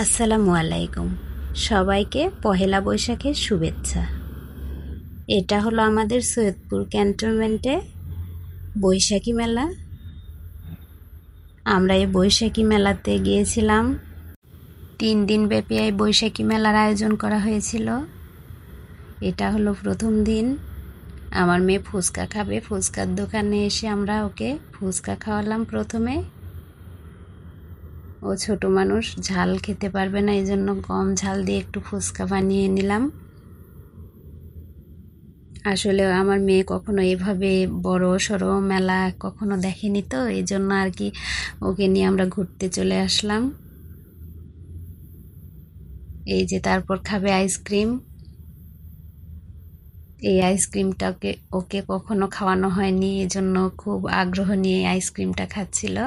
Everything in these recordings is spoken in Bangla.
আসসালামু আলাইকুম। সবাইকে পহেলা বৈশাখের শুভেচ্ছা। এটা হলো আমাদের সৈয়দপুর ক্যান্টনমেন্টে বৈশাখী মেলা। আমরা এই বৈশাখী মেলাতে গিয়েছিলাম। 3 দিন ব্যাপী এই বৈশাখী মেলার আয়োজন করা হয়েছিল। এটা হলো প্রথম দিন। আমার মেয়ে ফুচকা খাবে। ফুচকার দোকানে এসে আমরা ওকে ফুচকা খাওয়ালাম প্রথমে। ও ছোট মানুষ, ঝাল খেতে পারবে না, এই জন্য কম ঝাল দিয়ে একটু ফুচকা বানিয়ে নিলাম। আসলে আমার মেয়ে কখনো এভাবে বড় সড়ো মেলা কখনো দেখেনি, তো এই জন্য আর কি ওকে নিয়ে আমরা ঘুরতে চলে আসলাম। এই যে তারপর খাবে আইসক্রিম। এই আইসক্রিমটাকে ওকে কখনো খাওয়ানো হয়নি, এই জন্য খুব আগ্রহ নিয়ে আইসক্রিমটা খাচ্ছিল।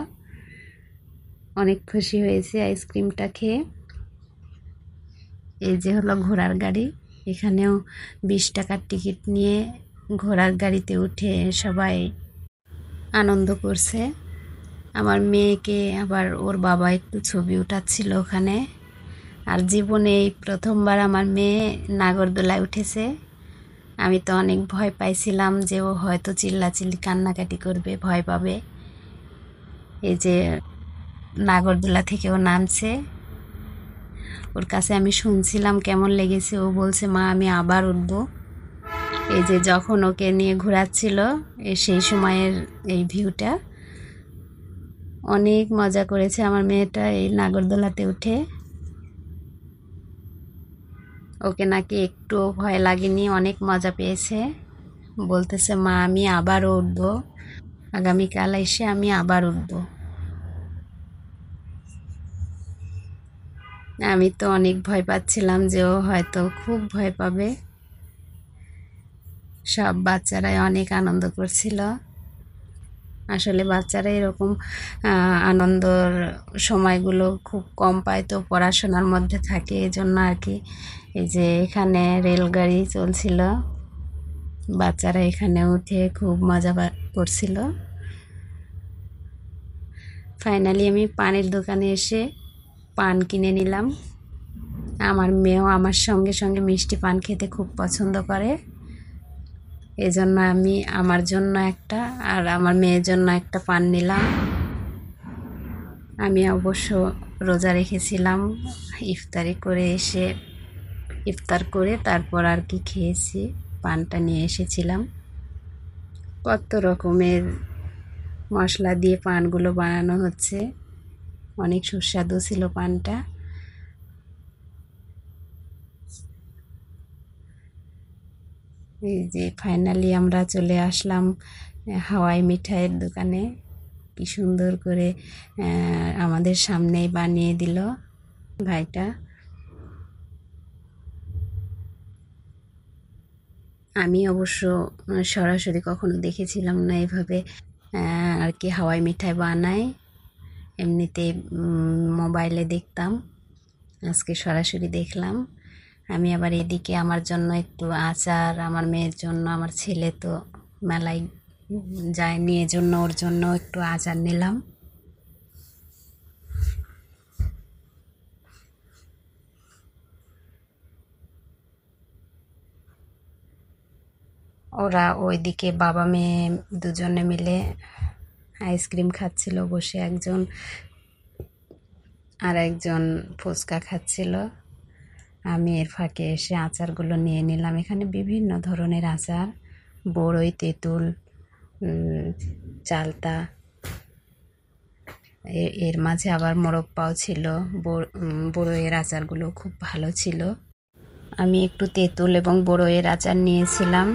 অনেক খুশি হয়েছে আইসক্রিমটা খেয়ে। এই যে হলো ঘোড়ার গাড়ি। এখানেও 20 টাকার টিকিট নিয়ে ঘোড়ার গাড়িতে উঠে সবাই আনন্দ করছে। আমার মেয়েকে আবার ওর বাবা একটু ছবি উঠাচ্ছিল ওখানে। আর জীবনে এই প্রথমবার আমার মেয়ে নাগরদোলায় উঠেছে। আমি তো অনেক ভয় পাইছিলাম যে ও হয়তো চিল্লাচিল্লি কান্নাকাটি করবে, ভয় পাবে। এই যে নাগরদোলা থেকে ও নামছে। ওর কাছে আমি শুনছিলাম কেমন লেগেছে। ও বলছে, মা আমি আবার উঠবো। এই যে যখন ওকে নিয়ে ঘোরাচ্ছিল সেই সময়ের এই ভিউটা। অনেক মজা করেছে আমার মেয়েটা এই নাগরদোলাতে উঠে। ওকে নাকি একটু ভয় লাগেনি, অনেক মজা পেয়েছে। বলতেছে, মা আমি আবার উঠবো, আগামীকাল এসে আমি আবার উঠবো। আমি তো অনেক ভয় পাচ্ছিলাম যে ও হয়তো খুব ভয় পাবে। সব বাচ্চারাই অনেক আনন্দ করছিল। আসলে বাচ্চারা এরকম আনন্দর সময়গুলো খুব কম পায়, তো পড়াশোনার মধ্যে থাকে, এই জন্য আর কি। এই যে এখানে রেলগাড়ি চলছিল, বাচ্চারা এখানে উঠে খুব মজা করছিল। ফাইনালি আমি পানের দোকানে এসে পান কিনে নিলাম। আমার মেয়েও আমার সঙ্গে সঙ্গে মিষ্টি পান খেতে খুব পছন্দ করে। এজন্য আমি আমার জন্য একটা আর আমার মেয়ের জন্য একটা পান নিলাম। আমি অবশ্য রোজা রেখেছিলাম। ইফতারি করে এসে ইফতার করে তারপর আর কি খেয়েছি। পানটা নিয়ে এসেছিলাম। কত রকমের মশলা দিয়ে পানগুলো বানানো হচ্ছে, অনেক সুস্বাদু ছিল পানটা। এই যে ফাইনালি আমরা চলে আসলাম হাওয়াই মিঠাইয়ের দোকানে। কি সুন্দর করে আমাদের সামনেই বানিয়ে দিল ভাইটা। আমি অবশ্য সরাসরি কখনো দেখেছিলাম না এভাবে আর কি হাওয়াই মিঠাই বানায়। এমনিতে মোবাইলে দেখতাম, আজকে সরাসরি দেখলাম। আমি আবার এদিকে আমার জন্য একটু আচার, আমার মেয়ের জন্য, আমার ছেলে তো মেলায় যায়নি, এজন্য ওর জন্য একটু আচার নিলাম। ওরা ওইদিকে বাবা মেয়ে দুজনে মিলে আইসক্রিম খাচ্ছিল বসে, একজন আর একজন ফুচকা খাচ্ছিল। আমি এর ফাঁকে এসে আচারগুলো নিয়ে নিলাম। এখানে বিভিন্ন ধরনের আচার, বড়ই, তেঁতুল, চালতা, এর মাঝে আবার মোরব্বাও ছিল। বড়ইয়ের আচারগুলো খুব ভালো ছিল। আমি একটু তেঁতুল এবং বড়ইয়ের আচার নিয়েছিলাম।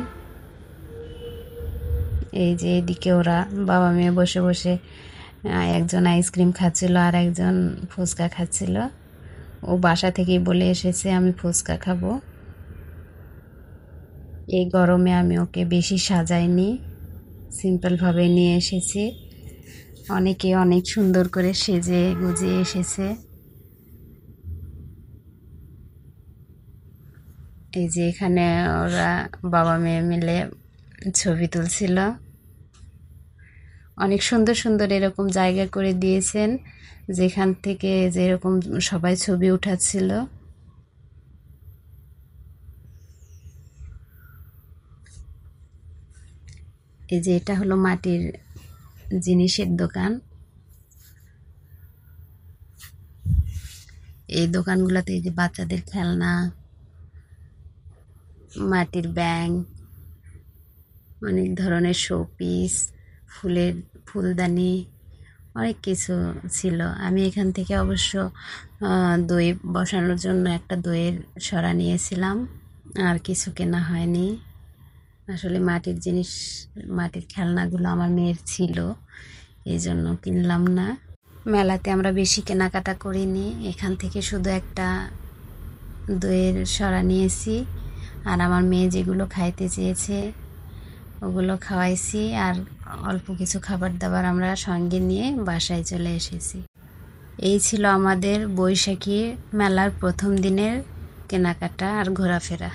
এই যে এদিকে ওরা বাবা মেয়ে বসে বসে একজন আইসক্রিম খাচ্ছিল আর একজন ফুচকা খাচ্ছিল। ও বাসা থেকেই বলে এসেছে আমি ফুচকা খাবো। এই গরমে আমি ওকে বেশি সাজাইনি, সিম্পলভাবে নিয়ে এসেছি। অনেকে অনেক সুন্দর করে সেজে গুজিয়ে এসেছে। এই যে এখানে ওরা বাবা মেয়ে মিলে ছবি তুলছিল। অনেক সুন্দর সুন্দর এরকম জায়গা করে দিয়েছেন যেখান থেকে যেরকম সবাই ছবি উঠাচ্ছিল। এই যে এটা হলো মাটির জিনিসের দোকান। এই দোকানগুলোতে এই যে বাচ্চাদের খেলনা, মাটির ব্যাঙ, অনেক ধরনের শোপিস, ফুলদানি, অনেক কিছু ছিল। আমি এখান থেকে অবশ্য দই বসানোর জন্য একটা দইয়ের সরা নিয়েছিলাম, আর কিছু কেনা হয়নি। আসলে মাটির জিনিস, মাটির খেলনাগুলো আমার মেয়ের ছিল, এই জন্য কিনলাম না। মেলাতে আমরা বেশি কেনাকাটা করিনি, এখান থেকে শুধু একটা দইয়ের সরা নিয়েছি, আর আমার মেয়ে যেগুলো খাইতে চেয়েছে ওগুলো খাওয়াইছি, আর অল্প কিছু খাবার দাবার আমরা সঙ্গে নিয়ে বাসায় চলে এসেছি। এই ছিল আমাদের বৈশাখী মেলার প্রথম দিনের কেনাকাটা আর ঘোরাফেরা।